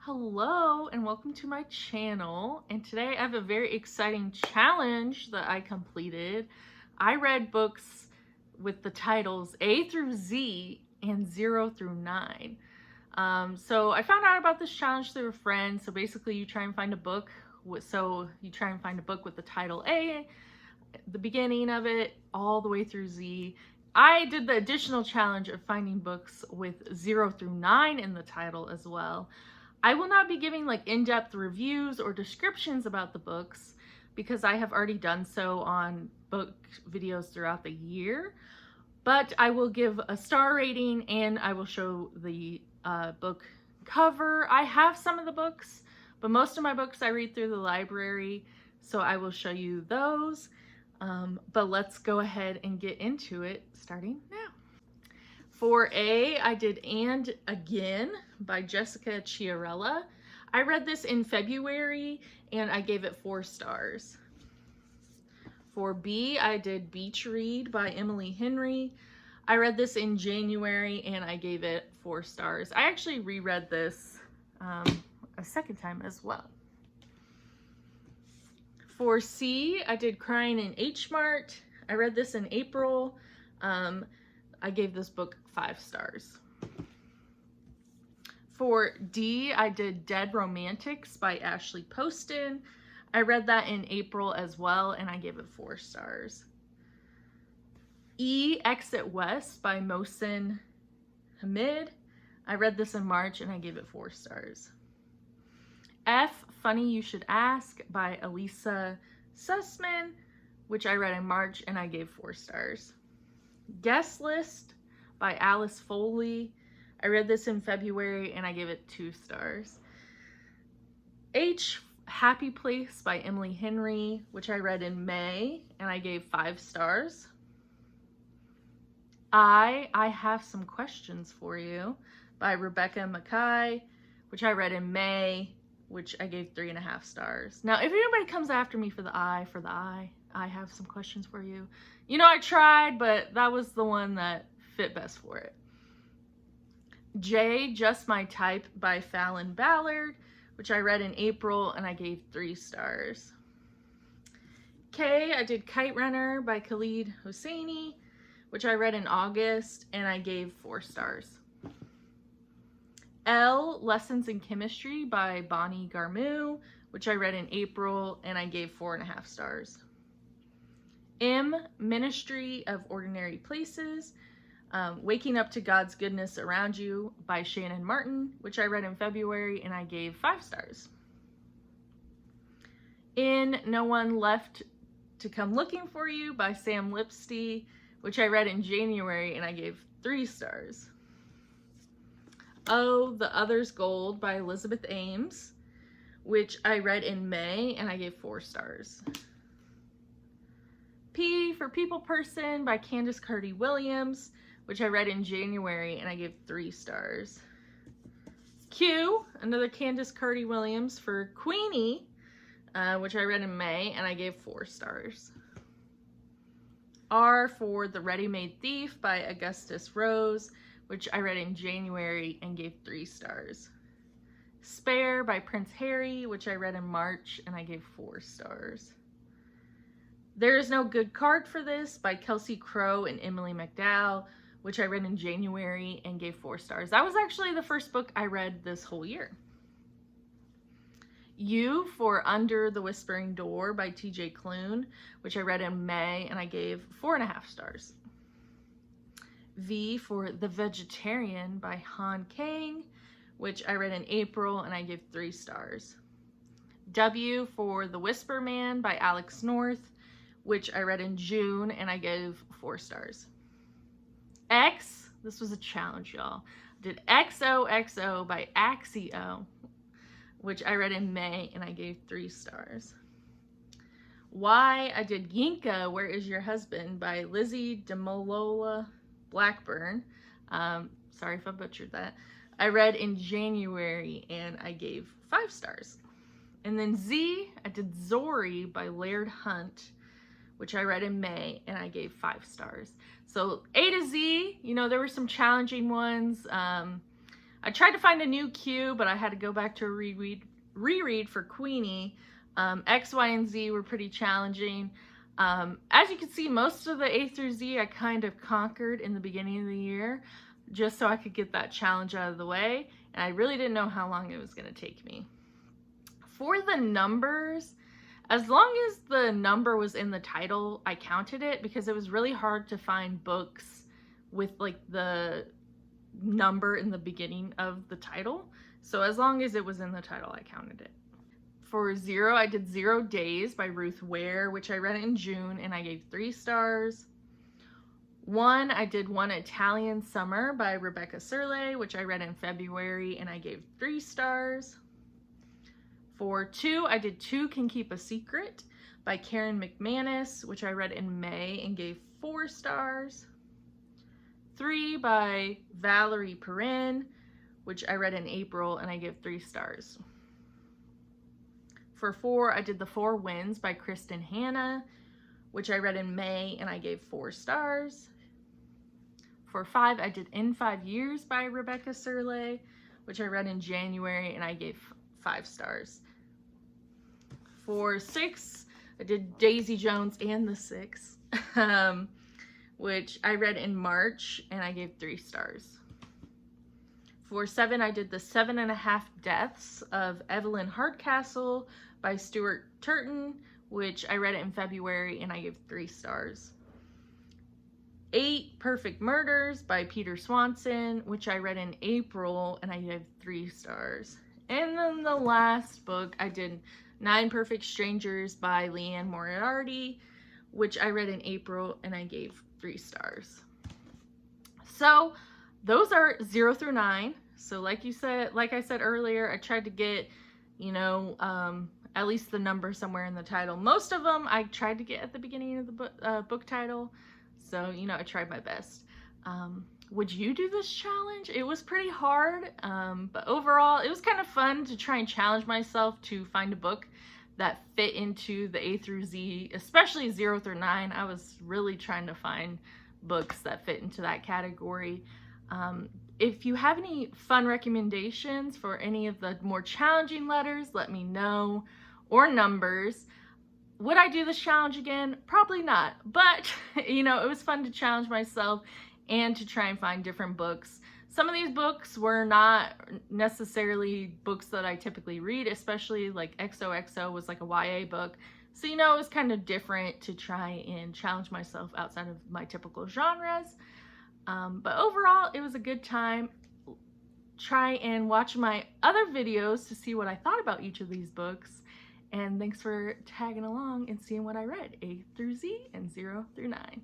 Hello and welcome to my channel, and today I have a very exciting challenge that I completed. I read books with the titles A through Z and 0 through 9. So I found out about this challenge through a friend. So basically you try and find a book with the title A, the beginning of it, all the way through Z. I did the additional challenge of finding books with 0 through 9 in the title as well. I will not be giving like in-depth reviews or descriptions about the books because I have already done so on book videos throughout the year, but I will give a star rating and I will show the book cover. I have some of the books, but most of my books I read through the library, so I will show you those. But let's go ahead and get into it starting now. For A, I did And Again by Jessica Chiarella. I read this in February and I gave it 4 stars. For B, I did Beach Read by Emily Henry. I read this in January and I gave it 4 stars. I actually reread this a second time as well. For C, I did Crying in H Mart. I read this in April. I gave this book 5 stars. For D, I did Dead Romantics by Ashley Poston. I read that in April as well, and I gave it 4 stars. E, Exit West by Mohsin Hamid. I read this in March, and I gave it 4 stars. F, Funny You Should Ask by Elisa Sussman, which I read in March, and I gave 4 stars. Guest List by Alice Foley. I read this in February and I gave it 2 stars. H, Happy Place by Emily Henry, which I read in May and I gave 5 stars. I Have Some Questions for You by Rebecca Mackay, which I read in May, which I gave 3.5 stars. Now, if anybody comes after me for the I Have Some Questions for You, you know I tried, but that was the one that fit best for it. J, Just My Type by Fallon Ballard, which I read in April and I gave 3 stars. K, I did Kite Runner by Khalid Hosseini, which I read in August and I gave 4 stars. L, Lessons in Chemistry by Bonnie Garmu, which I read in April and I gave 4.5 stars. M, Ministry of Ordinary Places, Waking Up to God's Goodness Around You by Shannon Martin, which I read in February and I gave 5 stars. N, No One Left to Come Looking for You by Sam Lipsey, which I read in January and I gave 3 stars. O, The Other's Gold by Elizabeth Ames, which I read in May and I gave 4 stars. P, for People Person by Candace Carty Williams, which I read in January and I gave 3 stars. Q, another Candace Carty Williams for Queenie, which I read in May and I gave 4 stars. R, for The Ready-Made Thief by Augustus Rose, which I read in January and gave 3 stars. Spare by Prince Harry, which I read in March and I gave 4 stars. There Is No Good Card for This by Kelsey Crow and Emily McDowell, which I read in January and gave 4 stars. That was actually the first book I read this whole year. U, for Under the Whispering Door by TJ Klune, which I read in May and I gave 4.5 stars. V, for The Vegetarian by Han Kang, which I read in April and I gave 3 stars. W, for The Whisper Man by Alex North, which I read in June and I gave 4 stars. X, this was a challenge, y'all. I did XOXO by Axio, which I read in May and I gave 3 stars. Y, I did Yinka, Where Is Your Husband by Lizzie DeMolola Blackburn. Sorry if I butchered that. I read in January and I gave 5 stars. And then Z, I did Zori by Laird Hunt, which I read in May and I gave 5 stars. So A to Z, you know, there were some challenging ones. I tried to find a new Q, but I had to go back to a reread for Queenie. X, Y, and Z were pretty challenging. As you can see, most of the A through Z I kind of conquered in the beginning of the year, just so I could get that challenge out of the way, and I really didn't know how long it was going to take me. For the numbers, as long as the number was in the title, I counted it, because it was really hard to find books with like the number in the beginning of the title. So as long as it was in the title, I counted it. For 0, I did 0 Days by Ruth Ware, which I read in June, and I gave 3 stars. 1, I did One Italian Summer by Rebecca Serle, which I read in February, and I gave 3 stars. For 2, I did Two Can Keep a Secret by Karen McManus, which I read in May and gave 4 stars. 3 by Valerie Perrin, which I read in April, and I gave 3 stars. For 4, I did The Four Winds by Kristen Hanna, which I read in May, and I gave 4 stars. For 5, I did In 5 Years by Rebecca Serle, which I read in January, and I gave 5 stars. For 6, I did Daisy Jones and the Six, which I read in March, and I gave 3 stars. For 7, I did The 7.5 Deaths of Evelyn Hardcastle by Stuart Turton, which I read it in February, and I gave 3 stars. 8, Perfect Murders by Peter Swanson, which I read in April, and I gave 3 stars. And then the last book, I did 9 Perfect Strangers by Leanne Moriarty, which I read in April, and I gave 3 stars. So those are 0 through 9. So like I said earlier, I tried to get, at least the number somewhere in the title. Most of them I tried to get at the beginning of the book title. So, I tried my best. Would you do this challenge? It was pretty hard, but overall, it was kind of fun to try and challenge myself to find a book that fit into the A through Z, especially 0 through 9. I was really trying to find books that fit into that category. If you have any fun recommendations for any of the more challenging letters, let me know, or numbers. Would I do this challenge again? Probably not, but it was fun to challenge myself and to try and find different books. Some of these books were not necessarily books that I typically read, especially like XOXO was like a YA book. So, it was kind of different to try and challenge myself outside of my typical genres. But overall, it was a good time. Try and watch my other videos to see what I thought about each of these books. And thanks for tagging along and seeing what I read, A through Z and 0 through 9.